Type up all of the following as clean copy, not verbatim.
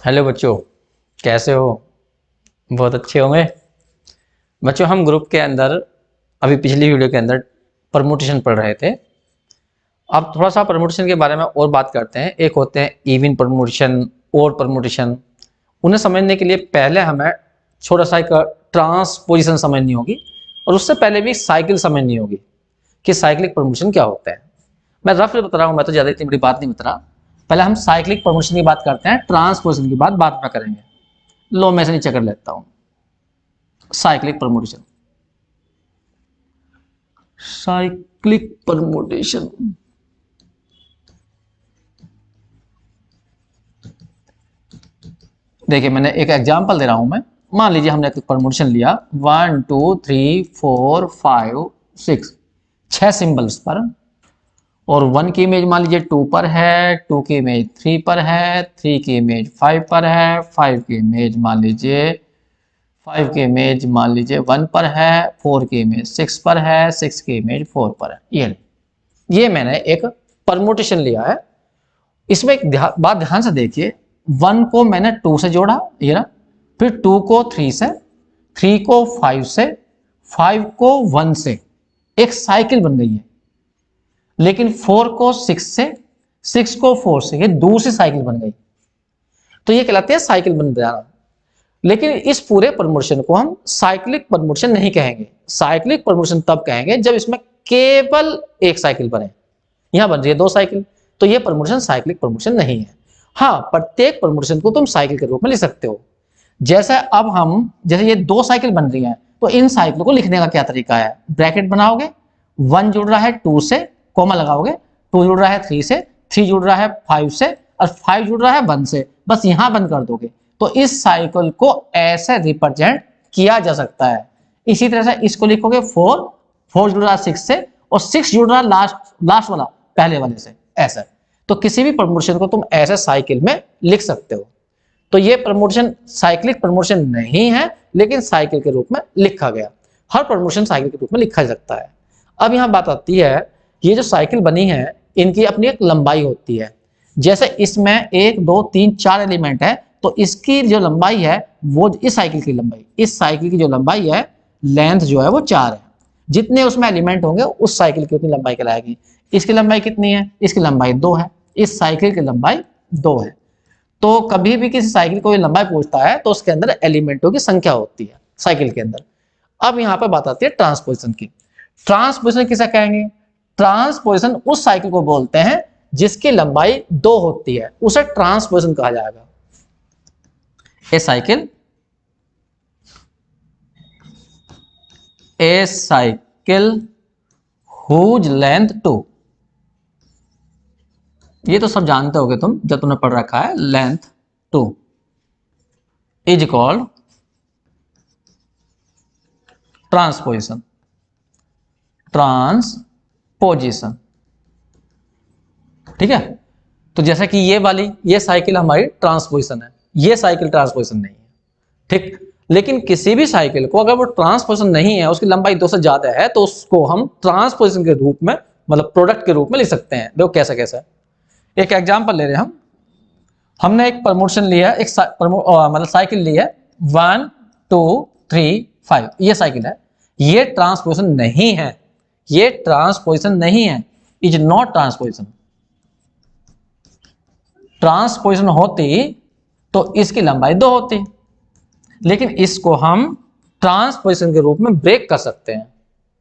Hello बच्चों, कैसे हो? बहुत अच्छे होंगे। बच्चों, हम ग्रुप के अंदर अभी पिछली वीडियो के अंदर परमुटेशन पढ़ रहे थे। अब थोड़ा सा परमुटेशन के बारे में और बात करते हैं। एक होते हैं इवन परमुटेशन, और परमुटेशन। उन्हें समझने के लिए पहले हमें छोटा सा एक ट्रांसपोजिशन समझनी होगी, और उससे पहले भी साइकिल समझनी होगी कि साइक्लिक परमुटेशन क्या होता है। मैं रफ बता रहा हूँ, मैं तो ज़्यादा इतनी बड़ी बात नहीं बता रहा। पहले हम साइक्लिक परमुटेशन की बात करते हैं, ट्रांसपोजिशन की बात बाद में करेंगे। लो, मैं से नीचे कर लेता हूं। Cyclic permutation, cyclic permutation. देखिए, मैंने एक एग्जांपल दे रहा हूं। मैं मान लीजिए हमने एक परमुटेशन लिया 1 2 3 4 5 6, 6 सिंबल्स पर, और 1 की इमेज मान लीजिए 2 पर है, 2 की इमेज 3 पर है, 3 की इमेज 5 पर है, 5 की इमेज मान लीजिए 1 पर है, 4 की इमेज 6 पर है, 6 की इमेज 4 पर है। ये मैंने एक परमुटेशन लिया है। इसमें एक बात ध्यान से देखिए, 1 को मैंने 2 से जोड़ा, ये ना, फिर 2 को 3 से, 3 को 5 से, 5 को 1 से, एक साइकिल बन गई है। लेकिन 4 को 6 से, 6 को 4 से, ये दूसरी साइकिल बन गई। तो ये कहलाते हैं साइकिल बन जाना। लेकिन इस पूरे परमुटेशन को हम साइक्लिक परमुटेशन नहीं कहेंगे। साइक्लिक परमुटेशन तब कहेंगे जब इसमें केवल एक साइकिल बने। यहां बन रही है 2 साइकिल, तो ये परमुटेशन साइक्लिक परमुटेशन नहीं है। हाँ, प्रत्येक परमुटेशन को तुम साइकिल के रूप में लिख सकते हो। जैसे अब हम, जैसे ये 2 साइकिल बन रही हैं, तो इन साइकिल को लिखने का क्या तरीका है? ब्रैकेट बनाओगे, 1 जुड़ रहा है 2 से, कॉमा लगाओगे, 2 जुड़ रहा है 3 से, 3 जुड़ रहा है 5 से, और 5 जुड़ रहा है 1 से, बस यहां बंद कर दोगे। तो इस साइकिल को ऐसे रिप्रेजेंट किया जा सकता है। इसी तरह से इसको लिखोगे 4, 4 जुड़ रहा है 6 से, और 6 जुड़ रहा है लास्ट वाला पहले वाले से, ऐसा। तो किसी भी परमुटेशन को तुम ऐसे साइकिल में लिख सकते हो। तो ये परमुटेशन साइक्लिक परमुटेशन नहीं है, लेकिन साइकिल के रूप में लिखा गया। हर परमुटेशन साइकिल के रूप में लिखा जा सकता है। अब यहां बात आती है, ये जो साइकिल बनी है, इनकी अपनी एक लंबाई होती है। जैसे इसमें 1 2 3 4 एलिमेंट है, तो इसकी जो लंबाई है वो इस साइकिल की लंबाई, इस साइकिल की जो लंबाई है, लेंथ जो है वो 4 है। जितने उसमें एलिमेंट होंगे उस साइकिल की उतनी लंबाई कहलाएगी। इसकी लंबाई कितनी है? इसकी लंबाई 2 है। इस साइकिल की लंबाई 2 है। तो कभी भी किसी साइकिल को लंबाई पूछता है तो उसके अंदर एलिमेंटों की संख्या होती है साइकिल के अंदर। अब यहां पर बात आती है ट्रांसपोजिशन की। ट्रांसपोजिशन किसे कहेंगे? ट्रांसपोजिशन उस साइकिल को बोलते हैं जिसकी लंबाई 2 होती है, उसे ट्रांसपोजिशन कहा जाएगा। ए साइकिल हुज लेंथ 2, ये तो सब जानते होगे तुम जब तुमने पढ़ रखा है। Length 2 is called transposition. Transposition, ठीक है। तो जैसा कि ये साइकिल हमारी ट्रांसपोजिशन है, ये साइकिल ट्रांसपोजिशन नहीं है, ठीक। लेकिन किसी भी साइकिल को अगर वो ट्रांसपोजिशन नहीं है, उसकी लंबाई 2 से ज्यादा है, तो उसको हम ट्रांसपोजिशन के रूप में, मतलब प्रोडक्ट के रूप में लिख सकते हैं। देखो कैसे कैसे। एक एग्जांपल ले रहे हैं हम। हमने एक परमुटेशन लिया, एक मतलब साइकिल ली है 1 2 3 5, ये साइकिल है। ये ट्रांसपोजिशन नहीं है, ये ट्रांसपोजिशन नहीं है, इज नॉट ट्रांसपोजिशन। ट्रांसपोजिशन होती तो इसकी लंबाई 2 होती, लेकिन इसको हम ट्रांसपोजिशन के रूप में ब्रेक कर सकते हैं।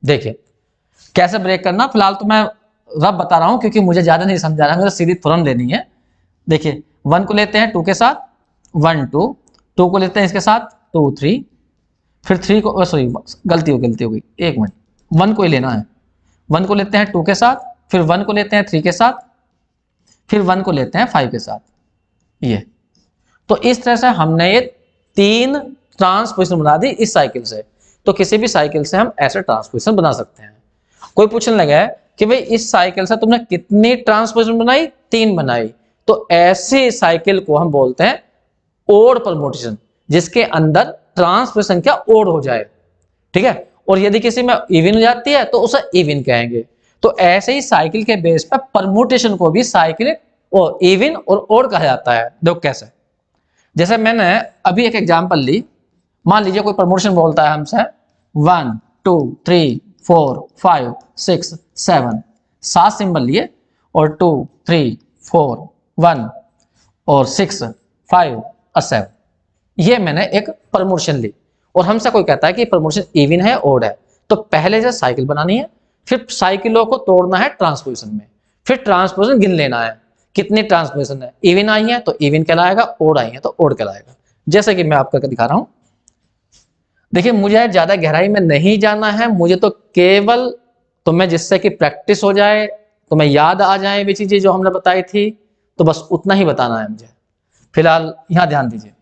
देखिए कैसे ब्रेक करना। फिलहाल तो मैं रब बता रहा हूं क्योंकि मुझे ज्यादा नहीं समझा रहा, मुझे सीधी तुरंत लेनी है। देखिए 1 को लेते हैं 2 के साथ, 1 2, 2 को लेते हैं इसके साथ 2 3, फिर 3 को, सॉरी गलती हो गई, 1 मिनट, 1 को ही लेना है। 1 को लेते हैं 2 के साथ, फिर 1 को लेते हैं 3 के साथ, फिर 1 को लेते हैं 5 के साथ। ये तो इस तरह से हमने ये 3 ट्रांसपोजिशन बना दी इस साइकिल से। तो किसी भी साइकिल से हम ऐसे ट्रांसपोजिशन बना सकते हैं। कोई पूछने लगा कि भाई इस साइकिल से तुमने कितनी ट्रांसपोजिशन बनाई? 3 बनाई। तो ऐसी साइकिल को हम बोलते हैं ओड परमुटेशन, जिसके अंदर ट्रांसपोजिशन संख्या ओड हो जाए, ठीक है। और यदि किसी में इवन हो जाती है तो उसे इवन कहेंगे। तो ऐसे ही साइकिल के बेस पर परमुटेशन को भी साइकिल और इवन और ओड कहा जाता है। देखो कैसे। जैसे मैंने अभी एक एग्जांपल ली, मान लीजिए कोई प्रमोशन बोलता है हमसे 1 2 3 4 5 6 7, 7 सिंबल लिए और 2 3 4 1 और 6 5 और 7, ये मैंने एक प्रमोशन ली और हमसे कोई कहता है कि प्रमोशन इवन है ओड है, तो पहले से साइकिल बनानी है, फिर साइकिलों को तोड़ना है ट्रांसपोजिशन में, फिर ट्रांसपोजिशन गिन लेना है कितनी ट्रांसपोजिशन है, इवन आई है तो इवन कहलाएगा, ओड आई है तो ओड कहलाएगा। जैसे कि मैं आपको दिखा रहा हूं, देखिए मुझे ज्यादा गहराई में नहीं जाना है, मुझे तो केवल तुम्हें जिससे कि प्रैक्टिस हो जाए, तुम्हें याद आ जाए वे चीजें जो हमने बताई थी, तो बस उतना ही बताना है मुझे। फिलहाल यहां ध्यान दीजिए,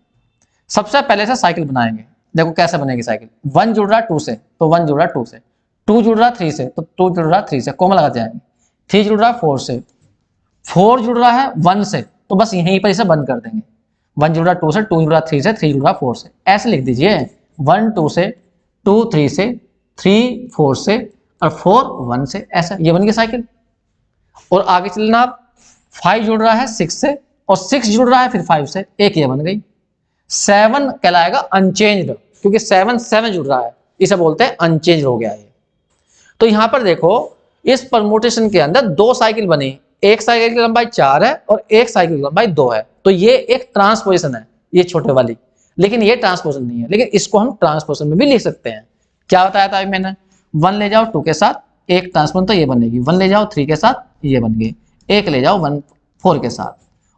सबसे पहले से साइकिल बनाएंगे। देखो कैसे बनेगी साइकिल, 1 जुड़ रहा 2 से तो 1 जुड़ रहा 2 से, 2 जुड़ रहा 3 से तो 2 जुड़ रहा 3 से, कोमा लगा जाएंगे, 3 जुड़ रहा 4 से, 4 जुड़ रहा है 1 से तो बस यहीं पर इसे बंद कर देंगे, 1 जुड़ रहा 2 से, 2 जुड़ रहा 3 से, 3 जुड़ रहा 4 से, ऐसे लिख दीजिए 1 2 से, 2 3 से, 3 4 से और 4 1 से, ऐसा ये बन गई साइकिल। और आगे चलना आप, 5 जुड़ रहा है 6 से और 6 जुड़ रहा है फिर 5 से, एक ये बन गई। 7 कहलाएगा अनचेंज्ड, क्योंकि 7 जुड़ रहा है, इसे बोलते हैं अनचेंज हो गया ये। तो यहां पर देखो इस परमुटेशन के अंदर 2 साइकिल बनी, एक साइकिल की लंबाई 4 है और एक साइकिल की लंबाई 2 है, तो ये एक ट्रांसपोजिशन है ये छोटे वाली, लेकिन ये ट्रांसपोजिशन नहीं है, लेकिन इसको हम ट्रांसपोजिशन में भी लिख सकते हैं। क्या बताया था अभी मैंने, 1 ले जाओ 2 के साथ एक ट्रांसपोजिशन तो ये बनेगी, 1 ले जाओ 3 के साथ ये बन गई, एक ले जाओ 1 4 के साथ,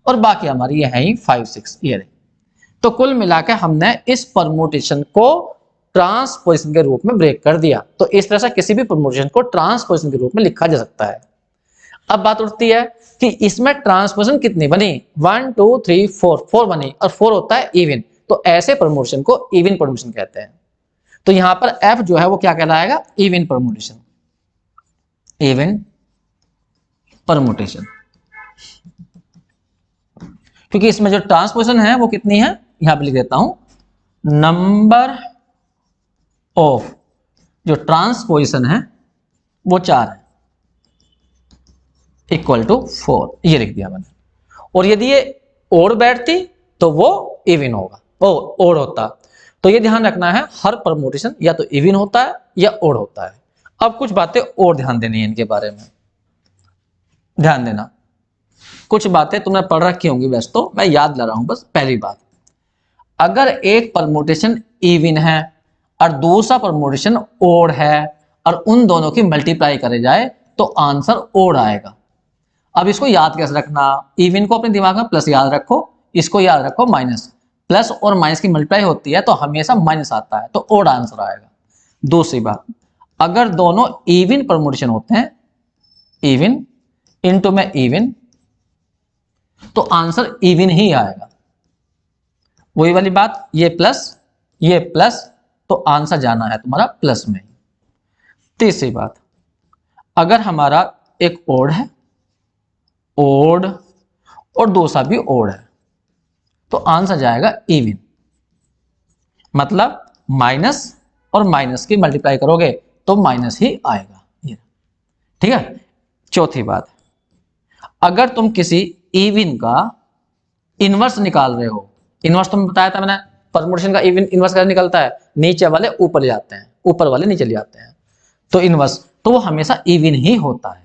और बाकी हमारी ये है ही 5 6 ये रही। तो कुल मिलाकर हमने इस परमुटेशन को ट्रांसपोजिशन के रूप में ब्रेक कर दिया। तो इस तरह से किसी भी परमुटेशन को ट्रांसपोजिशन के रूप में लिखा जा सकता है। अब बात उठती है कि इसमें ट्रांसपोजिशन कितनी बनी, 1 2 3 4 बनी, और 4 होता है इवन, तो ऐसे परमुटेशन को इवन परमुटेशन कहते हैं। तो यहां पर F जो है वो क्या कहलाएगा, इवन परमुटेशन, इवन परमुटेशन, क्योंकि इसमें जो ट्रांसपोजिशन है वो कितनी है, यहां पे लिख देता हूं, नंबर ऑफ जो ट्रांसपोजिशन है वो 4 है, इक्वल टू 4, ये लिख दिया मैंने। और यदि ये ओड बैठती तो वो इवन होगा, वो ओड होता। तो ये ध्यान रखना है, हर परमुटेशन या तो इवन होता है या ओड होता है। अब कुछ बातें और ध्यान देनी है इनके बारे में, ध्यान देना, कुछ बातें तुमने पढ़ रखी होंगी वैसे, तो मैं याद ला रहा हूं बस। पहली बात, अगर एक परमुटेशन इवन है और दूसरा परमुटेशन ओड है और उन दोनों की मल्टीप्लाई करे जाए तो आंसर ओड आएगा। अब इसको याद कैसे रखना, इवन को अपने दिमाग में प्लस याद रखो, इसको याद रखो माइनस, प्लस और माइनस की मल्टीप्लाई होती है तो हमेशा माइनस आता है, तो ओड आंसर आएगा। दूसरी बात, अगर दोनों इवन परमुटेशन होते हैं, इवन इनटू में इवन, तो आंसर इवन ही आएगा। वही वाली बात, ये प्लस तो आंसर जाना है तुम्हारा प्लस में। तीसरी बात, अगर हमारा एक ओड है, ओड और दूसरा भी ओड है, तो आंसर जाएगा इवन, मतलब माइनस और माइनस की मल्टीप्लाई करोगे तो माइनस ही आएगा, ये ठीक है। चौथी बात, अगर तुम किसी इवन का इनवर्स निकाल रहे हो, इनवर्स तुम बताया था मैंने, परमुटेशन का इवन इनवर्स कैसे निकलता है, नीचे वाले ऊपर जाते हैं, ऊपर वाले नीचे ले जाते हैं, तो इनवर्स तो वो हमेशा इवन ही होता है,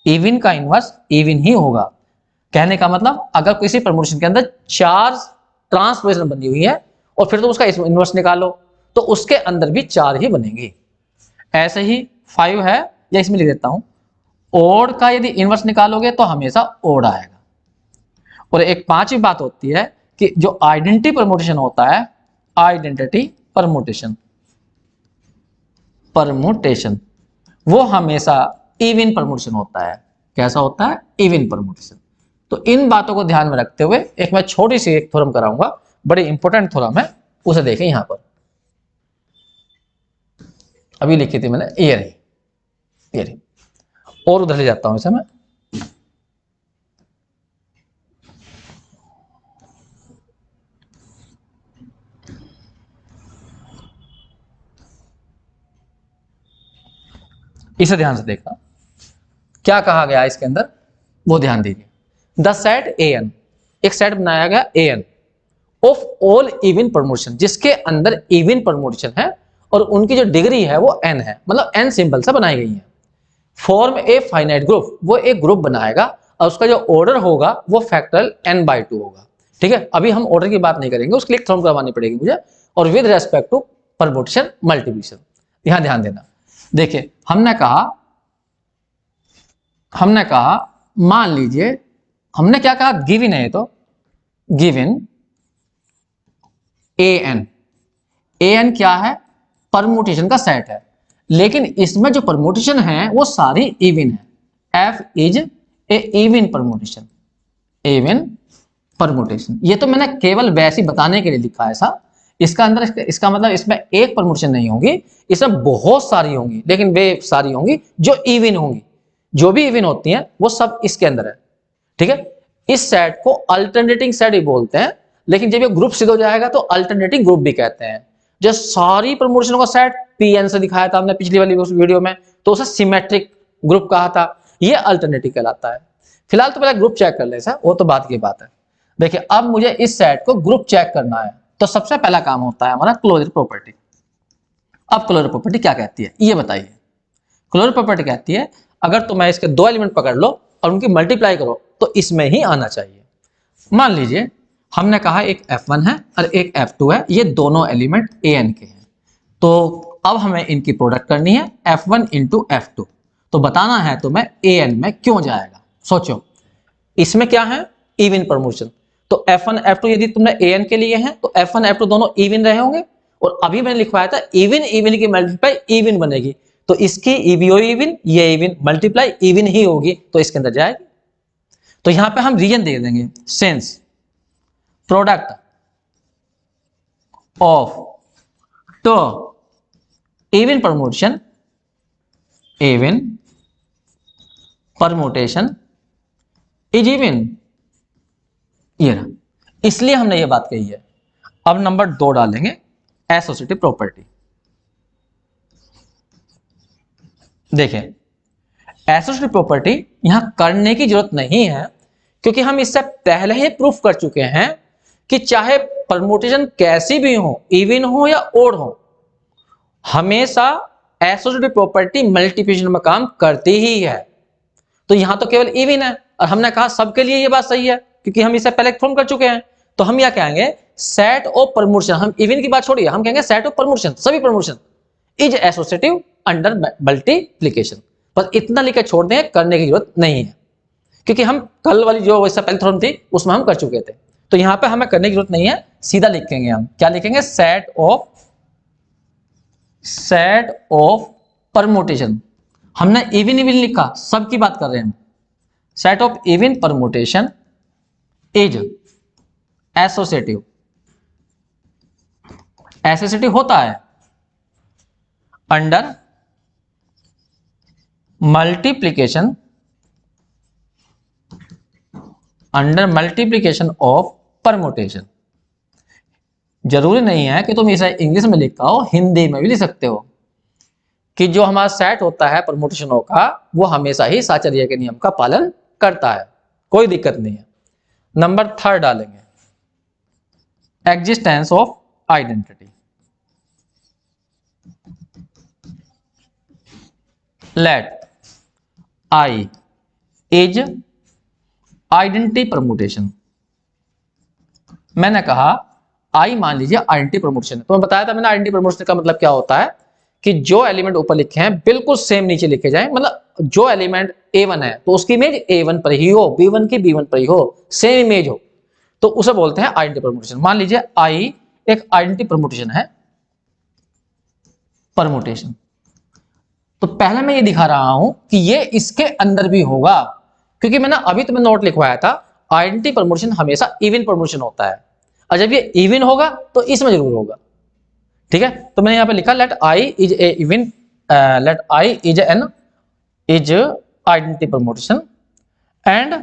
इवन का इनवर्स इवन ही होगा। कहने का मतलब, अगर किसी परमुटेशन के अंदर 4 ट्रांसपोजिशन बनी हुई है और फिर तो उसका इनवर्स निकालो तो उसके अंदर भी 4 ही बनेंगी। ऐसे ही 5 है, या इसमें लिख देता हूं, ओड का यदि इनवर्स निकालोगे तो हमेशा ओड आएगा। और एक 5वीं बात होती है कि जो आइडेंटिटी परमुटेशन होता है, आइडेंटिटी परमुटेशन वो हमेशा इवन परमुटेशन होता है। कैसा होता है, इवन परमुटेशन। तो इन बातों को ध्यान में रखते हुए एक मैं छोटी सी एक थ्योरम कराऊंगा, बड़ी इंपॉर्टेंट थ्योरम है, उसे देखें यहां पर। अभी लिखी थी मैंने, ये रही, और उधर ले जाता हूं इसे मैं। इसे ध्यान से देखना, क्या कहा गया इसके अंदर वो ध्यान दीजिए। द सेट एन, एक सेट बनाया गया n, of all even permutation, जिसके अंदर इवन प्रमोशन है और उनकी जो डिग्री है वो n है, मतलब n सिंबल से बनाई गई है। फॉर्म ए फाइनाइट ग्रुप, वो एक ग्रुप बनाएगा और उसका जो ऑर्डर होगा वो फैक्टोरियल n/2 होगा। ठीक है, अभी हम ऑर्डर की बात नहीं करेंगे, उसके लिए थ्रोम करवानी पड़ेगी मुझे, और with respect to permutation multiplication. यहां ध्यान देना, देखिए हमने कहा मान लीजिए, हमने क्या कहा, गिवन है, तो गिवन an क्या है, परम्यूटेशन का सेट है, लेकिन इसमें जो परम्यूटेशन है वो सारी इवन है। f is a even permutation, even permutation. ये तो मैंने केवल वैसे ही बताने के लिए लिखा है ऐसा, इसका अंदर इसका मतलब इसमें एक परम्यूटेशन नहीं होगी, इसमें बहुत सारी होंगी, लेकिन वे सारी होंगी जो इवन होंगी, जो भी इवन होती हैं वो सब इसके अंदर है। ठीक है, इस सेट को अल्टरनेटिंग सेट ही बोलते हैं, लेकिन जब ये ग्रुप सिद्ध हो जाएगा तो अल्टरनेटिंग ग्रुप भी कहते हैं। जो सारी परम्यूटेशनों का सेट Pn से दिखाया था हमने पिछली वाली वीडियो में, तो उसे सिमेट्रिक ग्रुप कहा था, ये अल्टरनेटिव कहलाता है। फिलहाल तो पहले ग्रुप चेक कर ले सर, वो तो बात की बात है। देखिए अब मुझे इस सेट को ग्रुप चेक करना है, तो सबसे पहला काम होता है हमारा क्लोजर प्रॉपर्टी। अब क्लोजर प्रॉपर्टी क्या कहती है ये बताइए। क्लोजर प्रॉपर्टी कहती है अगर तुम्हें इसके दो एलिमेंट पकड़ लो और उनकी मल्टीप्लाई करो तो इसमें ही आना चाहिए। मान लीजिए हमने कहा एक F1 है और एक F2 है, ये दोनों एलिमेंट an के हैं, तो अब हमें इनकी प्रोडक्ट करनी है F1 इंटू F2। तो बताना है तुम्हें an में क्यों जाएगा। सोचो इसमें क्या है, इवन परम्यूटेशन, तो F1 F2 यदि तुमने an के लिए है तो F1 F2 दोनों इवन रहे होंगे, और अभी मैंने लिखवाया था इवन इवन की मल्टीप्लाई इवन बनेगी, तो इसकी ईवीओ इवन, ये इवन मल्टीप्लाई इवन ही होगी, तो इसके अंदर जाएगी। तो यहां पे हम रीजन दे देंगे, since product of two even permutation is even, ये रहा, इसलिए हमने ये बात कही है। अब नंबर 2 डालेंगे, एसोसिएटिव प्रॉपर्टी। देखिए एसोसिएटिव प्रॉपर्टी यहां करने की जरूरत नहीं है, क्योंकि हम इससे पहले ही प्रूफ कर चुके हैं कि चाहे परम्यूटेशन कैसी भी हो, इवन हो या ओड हो, हमेशा एसोसिएटिव प्रॉपर्टी मल्टीप्लिकेशन में काम करती ही है। तो यहां तो केवल इवन है, और हमने कहा सबके लिए ये बात सही है, क्योंकि हम इसे पहले फॉर्म कर चुके हैं। तो हम क्या कहेंगे, सेट ऑफ परम्यूटेशन, हम इवन की बात छोड़िए, हम कहेंगे सेट ऑफ परम्यूटेशन, सभी permutation is associative under multiplication. बस इतना लिखकर छोड़ दें, करने की जरूरत नहीं है, क्योंकि हम कल वाली जो वैसा पहले थ्योरम थी उसमें हम कर चुके थे। तो यहां पे हमें करने की जरूरत नहीं है, सीधा लिखेंगे हम, क्या लिखेंगे, सेट ऑफ परम्यूटेशन। हमने इवन इवन लिखा, सबकी बात कर रहे हैं, set of even permutation is associative, associative होता है अंडर मल्टीप्लिकेशन ऑफ परम्यूटेशन। जरूरी नहीं है कि तुम इसे इंग्लिश में लिखा हो, हिंदी में भी लिख सकते हो, कि जो हमारा सेट होता है परम्यूटेशनों का वो हमेशा ही साचर्य के नियम का पालन करता है, कोई दिक्कत नहीं है। नंबर 3 डालेंगे, existence of identity. Let I is identity permutation. मैंने कहा I मान लीजिए आइडेंटिटी परम्यूटेशन है, तो मैं बताया था मैंने आइडेंटिटी परम्यूटेशन का मतलब क्या होता है, कि जो एलिमेंट ऊपर लिखे हैं बिल्कुल सेम नीचे लिखे जाए, मतलब जो एलिमेंट A1 है तो उसकी इमेज A1 पर ही हो, B1 की B1 पर ही हो, सेम इमेज हो, तो उसे बोलते हैं आइडेंटिटी परम्यूटेशन। मान लीजिए I एक आइडेंटिटी परम्यूटेशन है, परम्यूटेशन, तो पहले मैं ये दिखा रहा हूं कि ये इसके अंदर भी होगा, क्योंकि मैंने अभी तुम्हें नोट लिखवाया था आइडेंटिटी परम्यूटेशन हमेशा इवन परम्यूटेशन होता है, और जब ये इवन होगा तो इसमें जरूर होगा। ठीक है, तो मैंने यहां पे लिखा let I is a even, let I is n is identity permutation and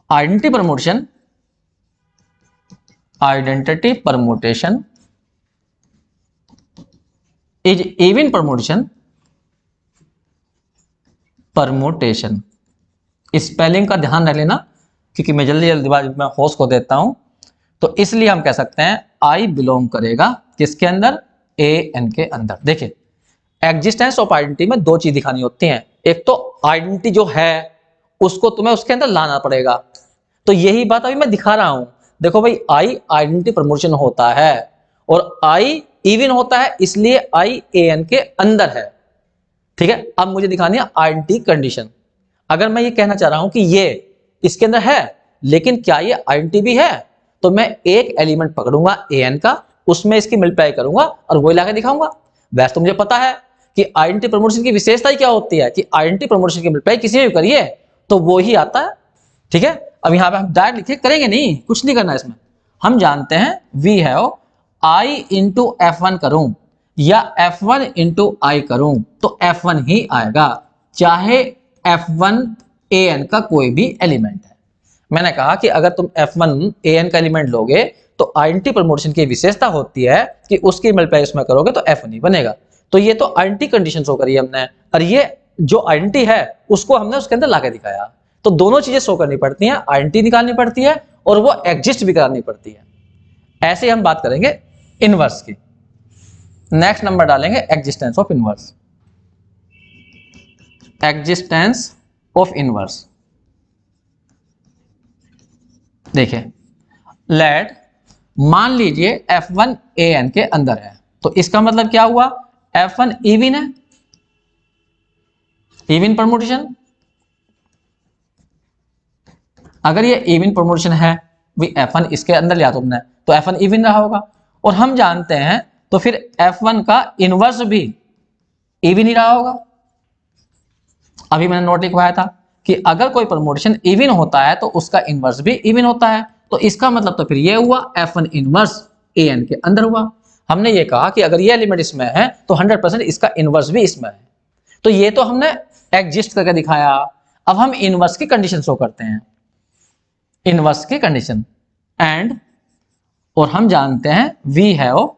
identity permutation is even permutation. Spelling का ध्यान रख लेना, क्योंकि मैं जल्दी जल्दी मैं होस्ट को देता हूं, तो इसलिए हम कह सकते हैं आई बिलोंग करेगा किसके अंदर, ए एन के अंदर। देखिए एग्जिस्टेंस ऑफ आइडेंटिटी में दो चीज दिखानी होती हैं, एक तो आइडेंटिटी जो है उसको तुम्हें उसके अंदर लाना पड़ेगा, तो यही बात अभी मैं दिखा रहा हूं। देखो भाई आई आइडेंटिटी प्रमोशन होता है और आई इवन होता है, इसलिए आई ए एन के अंदर है। ठीक है, अब मुझे दिखानी है आइडेंटिटी कंडीशन। अगर मैं ये कहना चाह रहा हूं कि ये इसके अंदर है लेकिन क्या ये आइडेंटिटी भी है, तो मैं एक एलिमेंट पकड़ूंगा ए एन का, उसमें इसकी मल्टीप्लाई करूंगा और वही लाके दिखाऊंगा। वैसे तो मुझे पता है कि आइडेंटिटी प्रमोशन की विशेषता ही क्या होती है कि आइडेंटिटी प्रमोशन की मल्टीप्लाई किसी में भी करिए तो वो ही आता है। ठीक है, अब यहां पे हम डायरेक्ट लिखे करेंगे नहीं, कुछ नहीं करना इसमें। हम जानते हैं we have I into F1 करूं या F1 इंटू आई करूं तो F1 ही आएगा, चाहे F1 AN का कोई भी एलिमेंट है। मैंने कहा कि अगर तुम F1 AN का एलिमेंट लोगे तो आइडेंटिटी प्रमोशन की विशेषता होती है कि उसकी मल्टीप्लाई उसमें करोगे तो F1 ही बनेगा। तो ये तो आइडेंटिटी कंडीशन शो करी हमने, और ये जो आइडेंटिटी है उसको हमने उसके अंदर लाके दिखाया। तो दोनों चीजें शो करनी पड़ती हैं, आइडेंटिटी निकालनी पड़ती है और वो एग्जिस्ट भी करानी पड़ती है। ऐसे हम बात करेंगे इनवर्स की। नेक्स्ट नंबर डालेंगे existence of inverse. Existence of inverse देखिए, लेट मान लीजिए F1 AN के अंदर है, तो इसका मतलब क्या हुआ, F1 इवन है, इवन परमुटेशन। अगर ये इवन परमुटेशन है भी F1 इसके अंदर लिया तुमने तो F1 इवन रहा होगा, और हम जानते हैं तो फिर F1 का इनवर्स भी इवन ही रहा होगा। अभी मैंने नोट लिखवाया था कि अगर कोई परमुटेशन इवन होता है तो उसका इनवर्स भी इवन होता है, तो इसका मतलब तो फिर ये हुआ F1 इनवर्स AN के अंदर हुआ। हमने ये कहा कि अगर ये एलिमेंट इसमें है तो 100% इसका इनवर्स भी इसमें है, तो ये तो हमने एग्जिस्ट करके दिखाया। अब हम इनवर्स की कंडीशन शो करते हैं, इनवर्स की कंडीशन एंड, और हम जानते हैं वी हैव,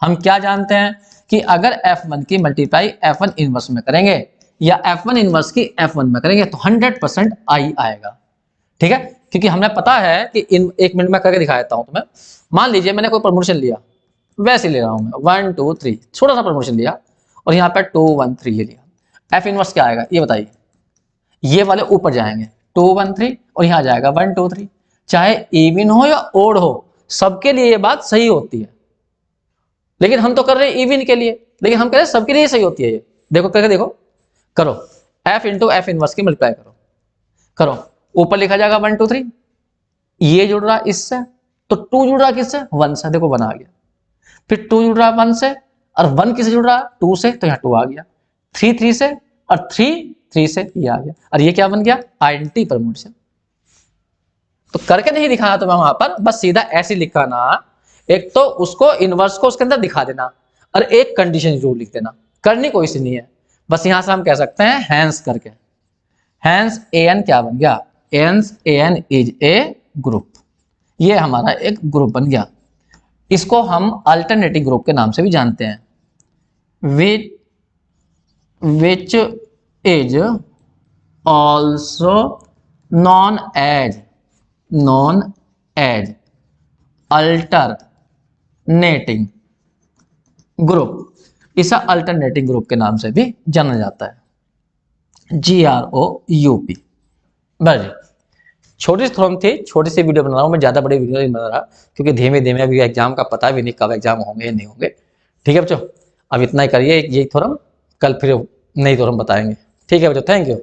हम क्या जानते हैं कि अगर F1 की मल्टीप्लाई F1 इनवर्स में करेंगे या F1 इनवर्स की F1 में करेंगे तो 100% आई आएगा। ठीक है, क्योंकि हमें पता है कि इन एक मिनट में करके दिखा देता हूं तुम्हें। मान लीजिए मैंने कोई प्रमोशन लिया, वैसे ले रहा हूं मैं 1 2 3, छोटा सा प्रमोशन लिया और यहाँ पे 2 1 3 ये लिया। F इनवर्स क्या आएगा ये बताइए, ये वाले ऊपर जाएंगे 2 1 3 और यहाँ जाएगा 1 2 3। चाहे इवन हो या ओड हो, सबके लिए ये बात सही होती है, लेकिन हम तो कर रहे हैं इवन के लिए, लेकिन हम कह रहे हैं सबके लिए सही होती है। ये देखो करके देखो, करो F इंटू F इनवर्स की मल्टीप्लाई करो, करो ऊपर लिखा जाएगा 1 2 3, ये जुड़ रहा इससे तो 2 जुड़ रहा किससे, 1 से, देखो 1 आ गया। फिर 2 जुड़ रहा 1 से और 1 किससे जुड़ रहा 2 से, तो यहाँ 2 आ गया। 3 3 से और 3 3 से ये आ गया, और ये क्या बन गया, आइडेंटिटी परमुटेशन। तो करके नहीं दिखाना तो मैं वहां पर, बस सीधा ऐसे लिखा ना, एक तो उसको इनवर्स को उसके अंदर दिखा देना और एक कंडीशन जरूर लिख देना, करनी कोई सी नहीं है। बस यहां से हम कह सकते हैं हैंस करके, हैंस AN क्या बन गया, hence AN is a group. ये हमारा एक ग्रुप बन गया। इसको हम अल्टरनेटिव ग्रुप के नाम से भी जानते हैं, which is also known as alternating group. इसे अल्टरनेटिंग ग्रुप के नाम से भी जाना जाता है, GROUP। बस छोटी सी थोड़ी थी, छोटी सी वीडियो बना रहा हूँ मैं, ज्यादा बड़ी वीडियो नहीं बना रहा क्योंकि धीमे धीमे अभी एग्जाम का पता भी नहीं कब एग्जाम होंगे या नहीं होंगे। ठीक है बच्चों, अब इतना ही करिए, यही थोड़ा, कल फिर नई थोड़ा बताएंगे। ठीक है बच्चों, थैंक यू।